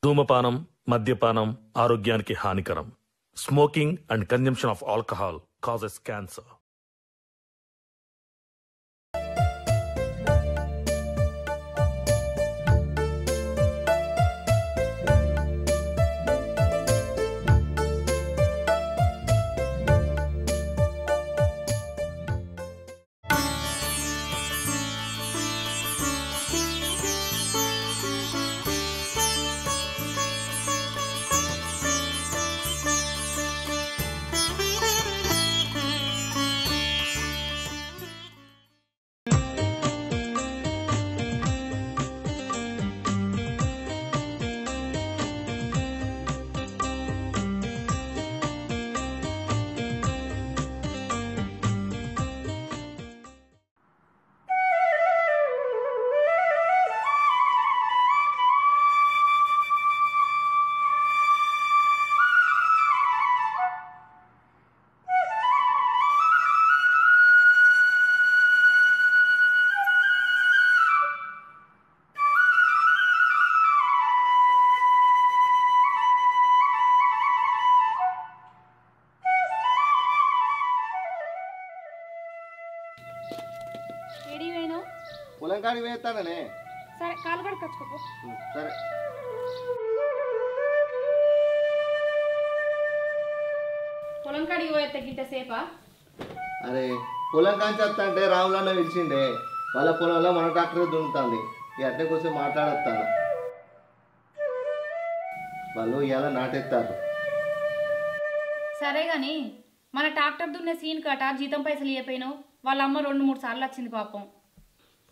ధూమపానం, మద్యపానం ఆరోగ్యానికి హానికరం. Smoking and consumption of alcohol causes cancer. పొలం కాడికి వేస్తాననే. సరే కాలు కాడికి వచ్చుకోపో. సరే పొలం కాడికి పోయేస్తే గిట్ట సేపా? అరే పొలం కాంచి వస్తా అంటే రాములన్న పిలిచిండే. వాళ్ళ పొలంలో మన ట్రాక్టర్ దున్నుతుంది. ఈ అట్టే కోసం మాట్లాడొస్తాను. వాళ్ళు ఇలా నాటెత్తారు. సరే గాని మన ట్రాక్టర్ దున్నే సీన్ కట జీతం పైసలు ఇవ్వపోయినావు. వాళ్ళ అమ్మ 2-3 సార్లు వచ్చింది పాపం.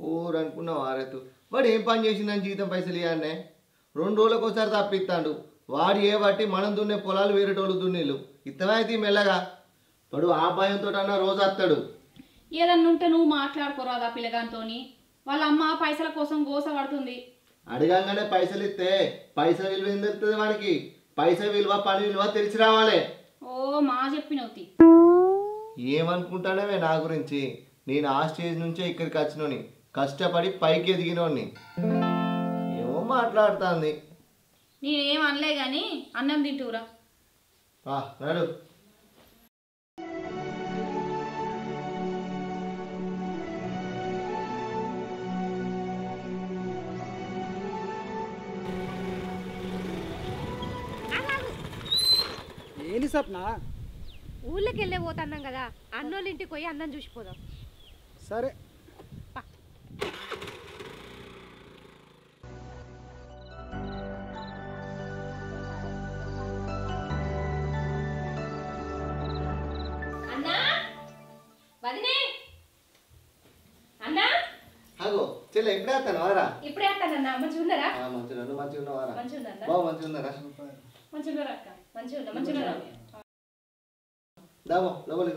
పూర్ అనుకున్న వారెత్తు వాడు ఏం పని చేసిందని జీతం పైసలు ఇవ్వనే. 2 రోజులకు ఒకసారి తప్పిస్తాడు. వాడు ఏ బట్టి మనం దున్నే పొలాలు వేరేటోళ్ళు దున్నీళ్ళు ఇత్తమైతే మెల్లగా. వాడు ఆ భయంతో అన్న రోజు వస్తాడు. ఏదన్నా ఉంటే నువ్వు మాట్లాడుకోరాదా పిల్లగాంతో? వాళ్ళ అమ్మ పైసల కోసం గోస పడుతుంది. అడగంగానే పైసలు ఇస్తే పైసా విలువ ఏం తెలుస్తుంది వానికి? పైసా విలువ పని విలువ తెలిసి రావాలి. ఓ మా చెప్పినవుతి. ఏమనుకుంటానవే నా గురించి? నేను ఆ స్టేజ్ నుంచే ఇక్కడికి వచ్చినోని, కష్టపడి పైకి ఎదిగినోని. ఏమో మాట్లాడుతుంది. నేనేం అనలే గాని అన్నం తింటూరా. నడు. ఏంటి సప్న? ఊళ్ళకి వెళ్ళే పోతున్నాం కదా, అన్నోళ్ళ ఇంటికి పోయి అన్నం చూసిపోదాం. సరే అన్నా వదినే అన్నా. అగో చెల్లె ఎప్పుడే వస్తాను వారా? ఇప్పుడే వస్తానన్నా. మంచిగా ఉన్నారా? మంచిగా మంచిగా ఉన్నావారా? మంచిగా ఉన్నారా? బాగా మంచిగా ఉన్నారా? మంచిగా ఉన్నారా అక్క? మంచిగా ఉన్నా. మంచిగా ఉన్నారా? దాబో లోపలికి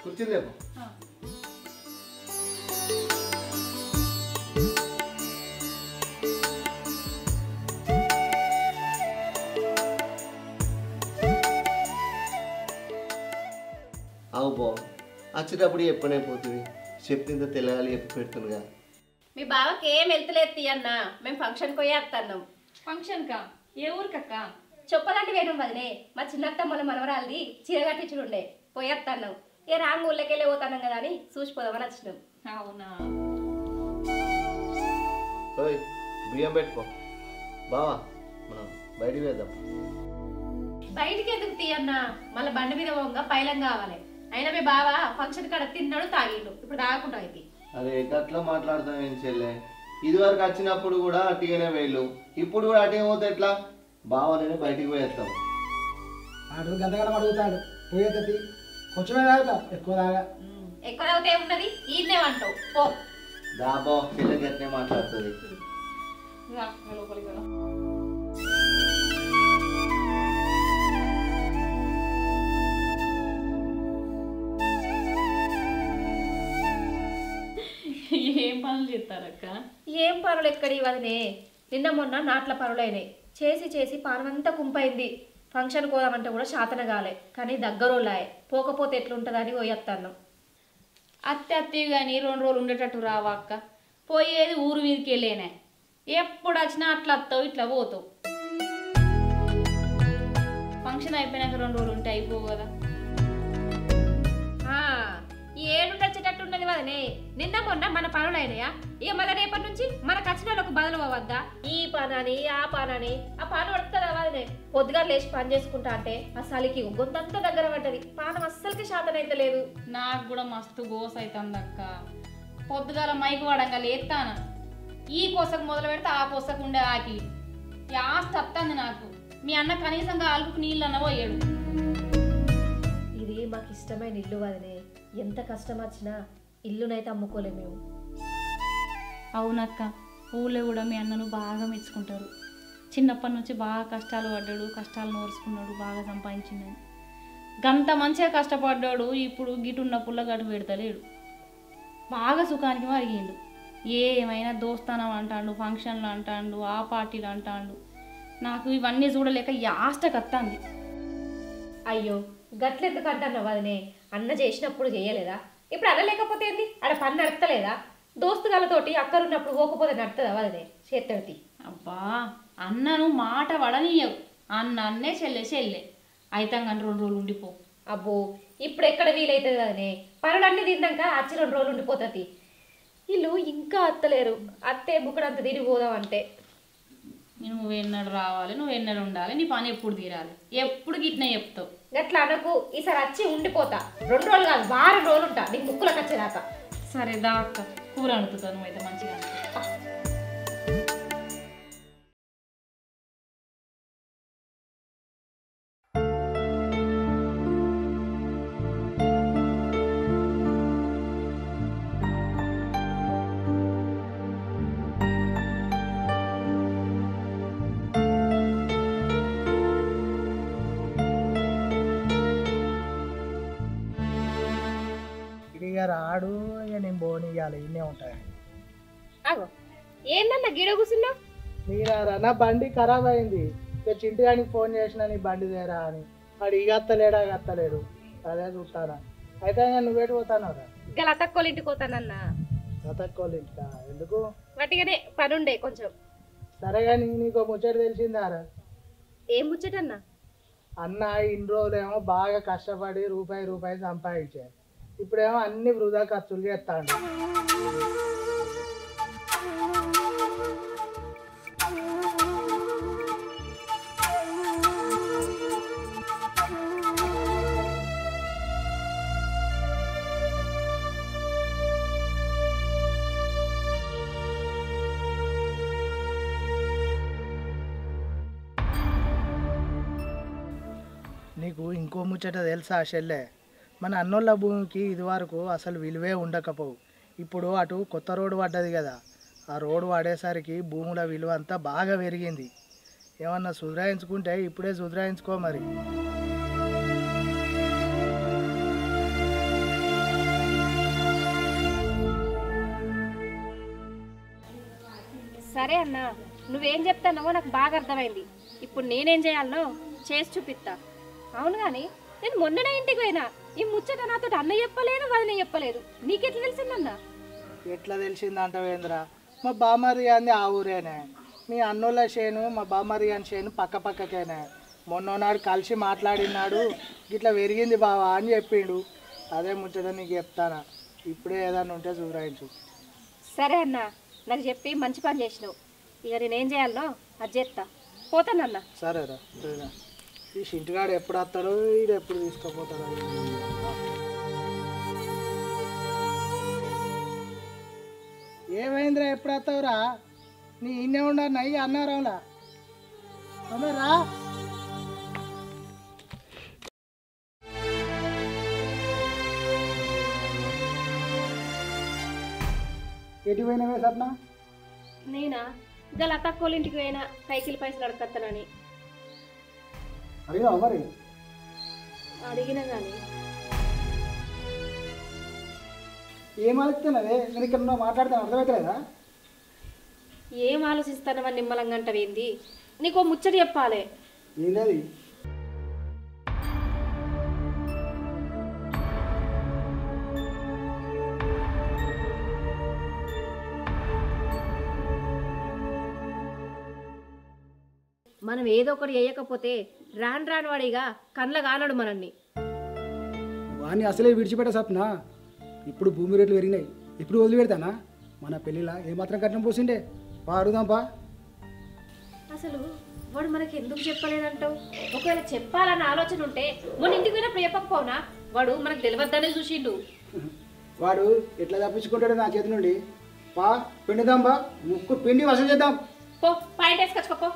కుర్చీలు లేపు. అవు బా వచ్చేటప్పుడు చెప్పనైపోతుంది. చెప్పిందో తెలగాలి చెప్పి పెడుతుందిగా. మీ బావకి ఏం వెళ్తలేదు అన్నా. మేము ఫంక్షన్కి పోయి వస్తున్నాం. ఫంక్షన్ కా? ఏ ఊరికక్క? చెప్పదంటే వేయడం వదిలే. మా చిన్నత్తమ్మల మనవరాలది చీర కట్టించుండే పోయి వస్తున్నాం. ఏ రాంగ్ ఊళ్ళకెళ్ళి పోతున్నాం కదా అని చూసిపోదామని వచ్చినాం. అవునా? ఓయ్ బియ్యం పెట్టుకో బావా, మనం బయటికి వేద్దాం. బయటికి ఎందుకు తీయన్నా? మళ్ళీ బండి మీద పోగా పైలం కావాలి. అయినా మీ బావ ఫంక్షన్ కాడ తిన్నాడు తాగిండు. ఇప్పుడు తాగకుండా అయింది. అదే ఎట్లా మాట్లాడతాం ఏం చెల్లె? ఇదివరకు వచ్చినప్పుడు కూడా అటుగానే వేళ్ళు, ఇప్పుడు కూడా అటే పోతే ఎట్లా? బావనే బయటికి పోయేస్తాం. ఆడు గంటగడం అడుగుతాడు, పోయేది కొంచెమే తాగుతా, ఎక్కువ తాగా. ఎక్కువ తాగితే ఉన్నది ఈయనే అంటావు. పో దాబో చెల్లెకి అట్నే మాట్లాడుతుంది. లోపలికి కదా. ఏం పనులు చేస్తారక్క? ఏం పనులు ఎక్కడి వదినే? నిన్న మొన్న నాట్ల పనులైనాయి. చేసి చేసి పానమంతా కుంపైంది. ఫంక్షన్ పోదామంటే కూడా శాతన కాలే. కానీ దగ్గరోళ్ళాయే. పోకపోతే ఎట్లుంటుందని పోయేస్తాను. అత్తే కానీ 2 రోజులు ఉండేటట్టు రావా అక్క? పోయేది ఊరు మీదకి వెళ్ళేనే. ఎప్పుడు వచ్చినా అట్లా వస్తావు ఇట్లా పోతావు. ఫంక్షన్ అయిపోయినాక 2 రోజులు ఉంటే అయిపోవు కదా. ఈ ఏడుండొచ్చేటట్టు ఉన్నది వదనే. నిన్న మొన్న మన పనులు అయినాయా? ఇక మళ్ళీ రేపటి నుంచి మనకు వచ్చిన వాళ్ళకు బదులు అవ్వద్దా? ఈ పనని ఆ పనని ఆ పని పడుతుందా వదనే? పొద్దుగా లేచి పని చేసుకుంటా అంటే అసలుకి గొంతంతా దగ్గర పడ్డది. పానం అస్సలకి శాతం అయితే లేదు. నాకు కూడా మస్తు గోస అవుతుంది అక్క. పొద్దుగాల మైకు పడంగా లేస్తాను. ఈ కోసకు మొదలు పెడితే ఆ కోసకు ఉండే ఆకి యాస్ట్ వస్తుంది నాకు. మీ అన్న కనీసంగా అలుపుకు నీళ్ళు అన్న పోయాడు. ఇది మాకు ఇష్టమైన ఇల్లు వదనే. ఎంత కష్టం వచ్చినా ఇల్లునైతే అమ్ముకోలేము మేము. అవునక్క, ఊళ్ళో కూడా మీ అన్నను బాగా మెచ్చుకుంటారు. చిన్నప్పటి నుంచి బాగా కష్టాలు పడ్డాడు, కష్టాలు నోరుచుకున్నాడు, బాగా సంపాదించిందని. గంత మంచిగా కష్టపడ్డాడు. ఇప్పుడు గిటున్న పుల్ల గటు పెడతలేడు. బాగా సుఖానికి మరిగిండు. ఏమైనా దోస్తానం అంటాడు, ఫంక్షన్లు అంటాడు, ఆ పార్టీలు అంటాడు. నాకు ఇవన్నీ చూడలేక యాస్టకు వస్తుంది. అయ్యో గట్లెందుకు అంటున్నావు వదనే? అన్న చేసినప్పుడు చేయలేదా? ఇప్పుడు అనలేకపోతే ఏంది? ఆడ పని నడతలేదా? దోస్తుగాలతోటి అక్కరున్నప్పుడు పోకపోతే నడుతుందా వదనే? చేత్తడితి. అబ్బా, అన్నను మాట వడనీయవు. అన్నే చెల్లె అయితే కానీ 2 రోజులు ఉండిపో. అబ్బో ఇప్పుడు ఎక్కడ వీలైతుంది వదనే? పనులన్నీ తిన్నాక వచ్చి 2 రోజులు ఉండిపోతుంది. వీళ్ళు ఇంకా అత్తలేరు. అత్తే బుక్కడంత తిరిగి పోదామంటే నువ్వు ఎన్నడు రావాలి, నువ్వు ఎన్నడు ఉండాలి, నీ పని ఎప్పుడు తీరాలి, ఎప్పుడు గిట్నే చెప్తావు. గట్లా అనకు. ఈసారి వచ్చి ఉండిపోతా. 2 రోజులు కాదు, వారం రోజులు ఉంటా నీకు ముక్కులకు వచ్చేదాకా. సరే దా అక్క, కూర వండుతావు నువ్వైతే మంచిగా. ఇక రాడు, ఇక నేను పోనీయాలి, ఇన్నే ఉంటాయి. అగో ఏందన్నా గిడ కూర్చున్నావు? మీరారా నా బండి ఖరాబ్ అయింది. ఇక చింటిగానికి ఫోన్ చేసిన నీ బండి దేరా అని. వాడు ఇక అత్తలేడు. అదే చూస్తానా. అయితే నువ్వేటి పోతానరా? ఇంకా లతక్కోళ్ళ ఇంటికి పోతానన్నా. లతక్కోళ్ళ ఇంటికా? ఎందుకు? వాటిగానే పని ఉండే కొంచెం. సరే కానీ నీకు ముచ్చట తెలిసిందారా? ఏం ముచ్చటన్నా? అన్న ఇన్ని రోజులేమో బాగా కష్టపడి రూపాయి సంపాదించారు. ఇప్పుడేమో అన్ని వృధా ఖర్చులు చేస్తాడు. నీకు ఇంకో ముచ్చట తెలుసా చెల్లె? మన అన్నోళ్ళ భూమికి ఇదివరకు అసలు విలువే ఉండకపోవు. ఇప్పుడు అటు కొత్త రోడ్డు పడ్డది కదా, ఆ రోడ్డు పడేసరికి భూముల విలువ అంతా బాగా పెరిగింది. ఏమన్నా సుధరాయించుకుంటే ఇప్పుడే సుధరాయించుకో మరి. సరే అన్నా, నువ్వేం చెప్తానో నాకు బాగా అర్థమైంది. ఇప్పుడు నేనేం చేయాలనో చేసి చూపిస్తా. అవును కానీ నేను మొన్ననే ఇంటికి పోయినా. ఈ ముచ్చట నాతో అన్న చెప్పలేదు, వదిన చెప్పలేదు. నీకెట్లా తెలిసిందన్నా? ఎట్లా తెలిసిందంటవేంద్రా? మా బామ్మరి అంది ఆ ఊరేనే. మీ అన్నోళ్ళ చేను మా బామ్మరి అని చేను పక్కకేనే. మొన్ననాడు కలిసి మాట్లాడినాడు, ఇట్లా పెరిగింది బావా అని చెప్పిండు. అదే ముచ్చట నీకు చెప్తానా. ఇప్పుడే ఏదన్నా ఉంటే చూరాయించు. సరే అన్నా, నాకు చెప్పి మంచి పని చేసినావు. ఇక నేనేం చేయాలనో అది చేస్తా. పోతానన్నా. సరేరా. ఈ ఇంటికాడు ఎప్పుడు వస్తాడో, వీడు ఎప్పుడు తీసుకుపోతాడో. ఏమైందిరా, ఎప్పుడు వస్తావురా? నీ ఇన్నే ఉండరు నయ్యి అన్నారంలా. రా. ఎటు పోయినవే సప్న? నేనా ఇంకా లతక్కోళ్ళ ఇంటికి పోయినా సైకిల్ పైసలు అడగత్తానని. అడిగినావా మరి? అడిగినా కానీ ఏం ఆలోచిస్తున్నదే? నేను ఇక్కడ మాట్లాడతాను, అర్థమవుతలేదా? ఏం ఆలోచిస్తానవని నిమ్మలంగా అంటావేంది? నీకు ముచ్చట చెప్పాలి. ఏంటది? మనం ఏదో ఒకటి చేయకపోతే రాను రాను వాడిగా కండ్ల కానడు మనల్ని. వాడిని అసలే విడిచిపెట్ట సప్న. ఇప్పుడు భూమి రేట్లు పెరిగినాయి, ఇప్పుడు వదిలిపెడతానా? మన పెళ్ళిలా ఏమాత్రం కట్నం పోసిండే పాడుదాంపా. అసలు వాడు మనకి ఎందుకు చెప్పలేదంటావు? ఒకవేళ చెప్పాలన్న ఆలోచన ఉంటే మన ఇంటికి పోయినప్పుడు చెప్పకపోనా? వాడు మనకు తెలియద్దనే చూసిండు. వాడు ఎట్లా తప్పించుకుంటాడు నా చేతి నుండి? పా పిండిదాంపా, ముక్కు పిండి వసూలు చేద్దాం. పో పాయింట్ వేసుకొచ్చుకోపో.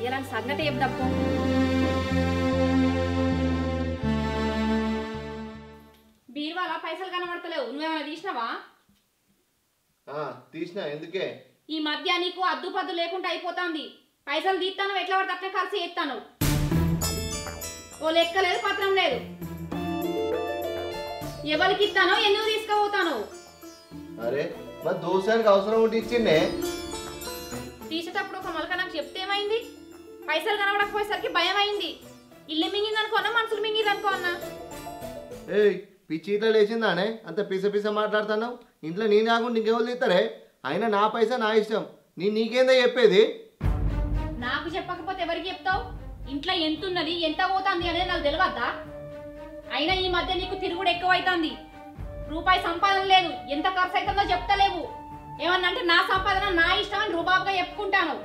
ఇలాంటి సంగతి చెప్దాం పో. బీరువాల పైసలు కనబడతలేవు, నువ్వేమైనా తీసినావా? తీసినా. ఎందుకే? ఈ మధ్య నీకు అద్దుపద్దు లేకుండా అయిపోతుంది. పైసలు తీస్తాను, ఎట్లా పడితే అట్లా ఖర్చు చేస్తాను. ఓ లెక్క లేదు, పత్రం లేదు. ఎవరికి ఇస్తానో ఎందుకు తీసుకుపోతాను? అరే మరి దోసానికి అవసరం ఉంటే ఇచ్చిండే. తీసేటప్పుడు ఒక మొలక నాకు చెప్తే ఏమైంది? పైసలు కనబడకపోయేసరికి భయం అయింది. ఇల్లు మింగింది అనుకోనా, మనుషులు మింగింది అనుకోనా? ఏయ్ పిచ్చిట్లో లేచిందానే అంత పిస పిస మాట్లాడుతున్నావు? ఇంట్లో నేను కాకుండా ఇంకెవరు తీస్తారే? అయినా నా పైసా నా ఇష్టం, నీకేందో చెప్పేది? నాకు చెప్పకపోతే ఎవరికి చెప్తావు? ఇంట్లో ఎంత ఉన్నది, ఎంత పోతుంది అనేది నాకు తెలియద్దా? అయినా ఈ మధ్య నీకు తిరుగుడు ఎక్కువ అవుతుంది. రూపాయి సంపాదన లేదు, ఎంత ఖర్చు అవుతుందో చెప్తలేవు. ఏమన్నా అంటే నా సంపాదన నా ఇష్టం అని రూబాబుగా చెప్పుకుంటాను.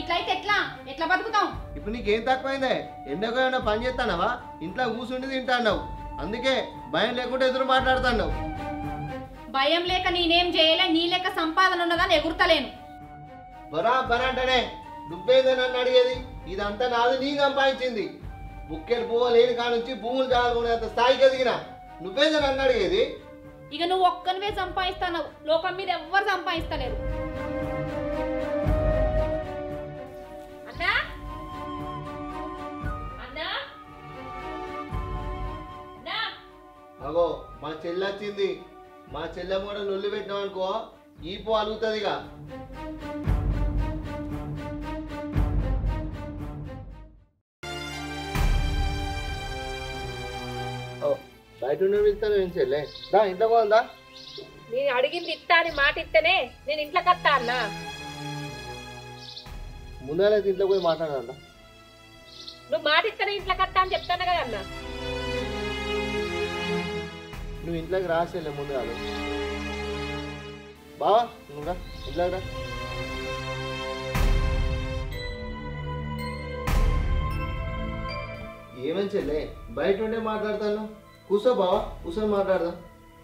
ఇట్లయితే ఎట్లా ఎట్లా బతుకుతాం? ఇప్పుడు నీకేం తక్కువైందే? ఎండగా ఏమైనా పని చేస్తానవా? ఇంట్లో కూర్చుండి తింటాన్నావు, అందుకే భయం లేకుండా ఎదురు మాట్లాడుతున్నావు. భయం లేక నేనేం చేయలే, నీ లెక్క సంపాదన ఉన్నదని ఎగురుతలేను. బరాబర్ అంటేనే నువ్వేదే నన్ను అడిగేది? ఇదంతా నాది, నీ సంపాదించింది. బుక్కెడు పువ్వు లేని కానుంచి భూములు చాలుకునేంత స్థాయికి ఎదిగిన నువ్వేదే నన్ను అడిగేది? ఇక నువ్వు ఒక్కనివే సంపాదిస్తావు, లోకం మీద ఎవ్వరు సంపాదిస్తలేరు. అన్నా అన్నా అన్నా, అగో మా చెల్లి వచ్చింది. మా చెల్లెమ్మ కూడా లొల్లి పెట్టినాం అనుకో, ఈ పో అలుగుతుందిగా. బయట ఉండి పిలుస్తాను ఏం చెల్లె? దా ఇంట్లో పోందా? నేను అడిగింది ఇస్తా అని మాట ఇస్తేనే నేను ఇంట్లోకి వస్తా అన్నా. ముందే ఇంట్లో పోయి మాట్లాడాలా? నువ్వు మాట ఇస్తేనే ఇంట్లోకి వస్తా అని చెప్తాను కదా అన్నా. నువ్వు ఇంట్లోకి రాసేలే ముందు కాదు. బావా నువ్వు రా ఇంట్లోకి రా. ఏమని చెల్లె బయట ఉండే మాట్లాడతాను? కూర్చో బావా, కూర్చొని మాట్లాడదాం.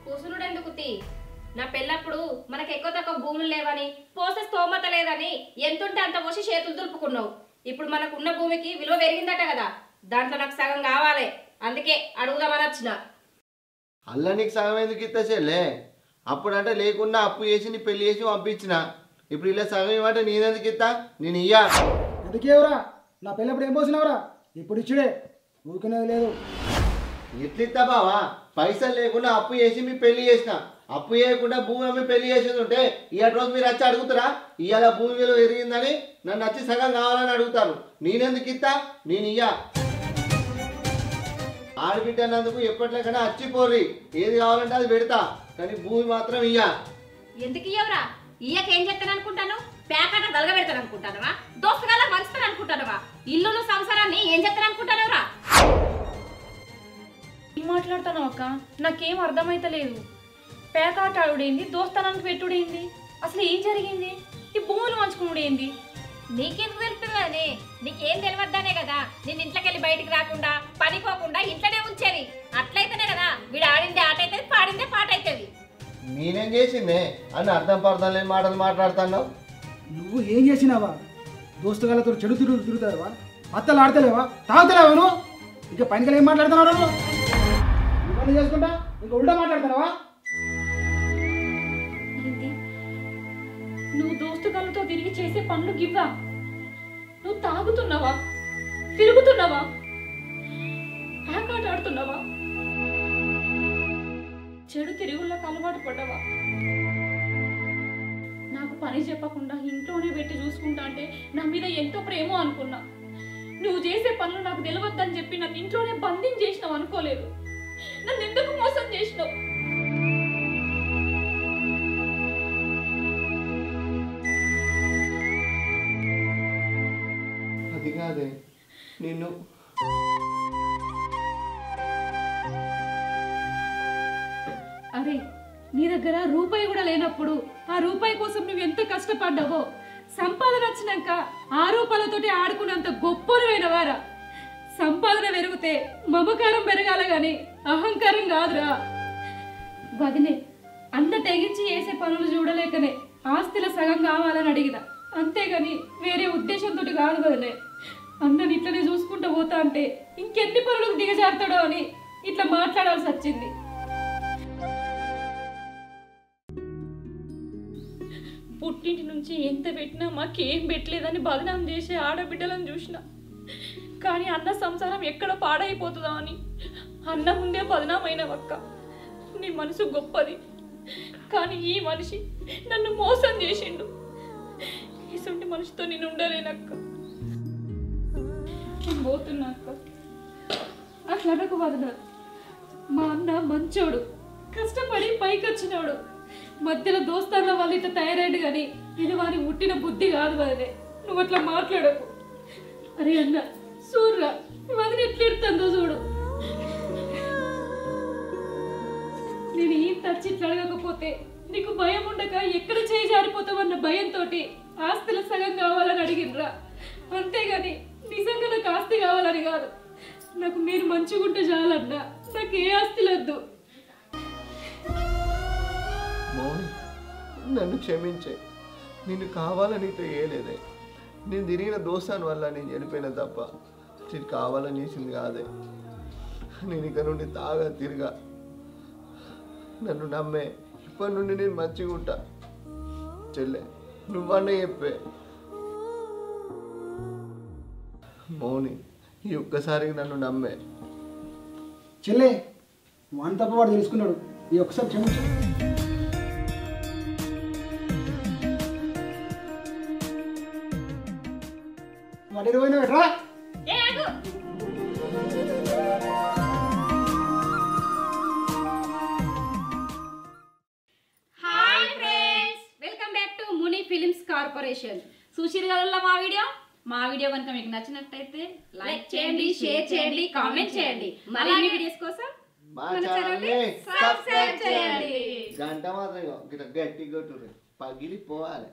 కూసునుడు ఎందుకు తీ? నా పెళ్ళప్పుడు మనకు ఎక్కువ తక్కువ భూములు లేవని, పోసే స్తోమత లేదని ఎంతుంటే అంత పోసి చేతులు దులుపుకున్నావు. ఇప్పుడు మనకున్న భూమికి విలువ పెరిగిందట కదా, దాంట్లో నాకు సగం కావాలి. అందుకే అడుగుదామని వచ్చిన. అల్ల నీకు సగం ఎందుకు ఇస్తా చెల్లె? అప్పుడంటే లేకుండా అప్పు చేసి నీ పెళ్లి చేసి పంపించిన. ఇప్పుడు ఇలా సగం ఇవ్వంటే నేనెందుకు ఇస్తా? నేను ఇయ్యా. ఎందుకేవరా? నా పెళ్ళప్పుడు ఏం పోసినావురా? ఇప్పుడు ఇచ్చుడే, ఊరుకునేది లేదు. ఎట్లా ఇస్తా బావా? పైసలు లేకుండా అప్పు చేసి మీ పెళ్లి చేసిన. అప్పు చేయకుండా భూమి అమ్మి పెళ్లి చేసేది ఉంటే ఇవాళ రోజు మీరు వచ్చి అడుగుతారా? ఇవాళ భూమి విలువ పెరిగిందని నన్ను వచ్చి సగం కావాలని అడుగుతారు. నేనెందుకు ఇస్తా? నేను ఇయ్యా. ఆడబిడ్డన్నందుకు ఎప్పట్లేకన్నా వచ్చిపోర్రి, ఏది కావాలంటే అది పెడతా, కానీ భూమి మాత్రం ఇయ్యా. ఎందుకు ఇయ్యవరా? ఇయ్యక ఏం చెప్తాను అనుకుంటాను? ప్యాకెట్ దలగ పెడతాను అనుకుంటానవా? దోస్తగాల మరుస్తాను అనుకుంటానవా? ఇల్లును సంసారాన్ని ఏం చెప్తాను అనుకుంటానవరా? ఏం మాట్లాడుతాను అక్క? నాకేం అర్థమైతలేదు. పేకాట ఆడుడేంది, దోస్తానానికి పెట్టుడేంది, అసలు ఏం జరిగింది? ఈ భూములు మంచుకునుడేంది? నీకెందుకు తెలుస్తుందని? నీకేం తెలియద్దానే కదా నేను ఇంట్లోకి వెళ్ళి బయటికి రాకుండా పనిపోకుండా ఇంట్లోనే ఉంచేది. అట్లయితేనే కదా వీడు ఆడిందే ఆట అవుతుంది, పాడిందే పాట అవుతుంది. నేనేం చేసిందే అని అర్థం పర్థం లేని మాటలు మాట్లాడుతున్నావు. నువ్వు ఏం చేసినావా? దోస్తుగాలతో చెడు తిరుగుతావా? అత్తలు ఆడతలేవా? తాగుతలేవా నువ్వు? ఇంకా పైన ఏం మాట్లాడుతున్నావు నువ్వు? ఇవన్నీ చేసుకుంటా ఇంకా ఉల్టా మాట్లాడుతున్నావా? ఏంది? నువ్వు దోస్తుగాలతో తిరిగి చేసే పనులు గివ్వా? నువ్వు తాగుతున్నావా, తిరుగుతున్నావా, పేకాట ఆడుతున్నావా, చెడు తిరుగుళ్ళకు అలవాటు పడ్డావా? నాకు పని చెప్పకుండా ఇంట్లోనే పెట్టి చూసుకుంటా అంటే నా మీద ఎంతో ప్రేమ అనుకున్నా. నువ్వు చేసే పనులు నాకు తెలియవద్దని చెప్పి నన్ను ఇంట్లోనే బంధించేసినావు అనుకోలేదు. నన్ను ఎందుకు మోసం చేసినావు? కాదే నిన్ను అరే నీ దగ్గర రూపాయి కూడా లేనప్పుడు ఆ రూపాయి కోసం నువ్వు ఎంత కష్టపడ్డావో సంపాదన వచ్చినాక ఆ రూపాయలతోటి ఆడుకున్నంత గొప్పనమైన వారా. సంపాదన పెరిగితే మమకారం పెరగాల గాని అహంకారం కాదురా. వదినే అన్న తెగించి చేసే పనులు చూడలేకనే ఆస్తిల సగం కావాలని అడిగిన, అంతేగాని వేరే ఉద్దేశంతో కాదు వదినే. అన్నని ఇట్లనే చూసుకుంటూ పోతా అంటే ఇంకెన్ని పనులకు దిగజారుతాడో అని ఇట్లా మాట్లాడాల్సి వచ్చింది. పుట్టింటి నుంచి ఎంత పెట్టినా మాకేం పెట్టలేదని బదనాం చేసే ఆడబిడ్డలను చూసిన, కానీ అన్న సంసారం ఎక్కడ పాడైపోతుందా అని అన్న ముందే బదనామైనవక్క. నీ మనసు గొప్పది, కానీ ఈ మనిషి నన్ను మోసం చేసిండు. ఇటువంటి మనిషితో నేను ఉండలేనక్క. నేను పోతున్నా అక్క. అట్లా అనకు వదన. మా అన్న మంచోడు, కష్టపడి పైకి వచ్చినాడు. మధ్యలో దోస్తాన్ల వాళ్ళు ఇట్లా తయారైండు కానీ ఇది వారి పుట్టిన బుద్ధి కాదు వదిలే. నువ్వు అట్లా మాట్లాడకు. అరే అన్న చూడరా వదిన ఎట్లా ఎడుతుందో చూడు. నేను ఏం తచ్చి ఇట్లా అడగకపోతే నీకు భయం ఉండక ఎక్కడ చేయి జారిపోతావన్న భయంతో ఆస్తుల సగం కావాలని అడిగినరా, అంతేగాని నిజంగా నాకు ఆస్తి కావాలని కాదు. నాకు మీరు మంచిగా ఉంటే చాలన్నా, నాకు ఏ ఆస్తి లేదు. మౌని నన్ను క్షమించే, నిన్ను కావాలని నీతో ఏలేదే. నేను తిరిగిన దోస్తాను వల్ల నేను చనిపోయిన తప్ప నేను కావాలని చేసింది కాదే. నేను ఇక నుండి తాగా తిరిగా, నన్ను నమ్మే. ఇప్పటి నుండి నేను మంచిగా ఉంటా. చెల్లె నువ్వన్నా చెప్పే. మౌని ఈ ఒక్కసారికి నన్ను నమ్మే. చెల్లె వాని తప్ప వాడు తెలుసుకున్నాడు, ఈ ఒక్కసారి క్షమించు. వాడు ఇరవై రా. Hi friends, welcome back to Muni films corporation. చూసిరు కదా మా వీడియో కనుక మీకు నచ్చినట్టయితే లైక్ చేయండి, షేర్ చేయండి, కామెంట్ చేయండి. మరిన్ని వీడియోస్ కోసం మా ఛానల్ని సబ్స్క్రైబ్ చేయండి. గంట మాత్రం గట్టి కొట్టుర్రి, పగిలిపోవాలి.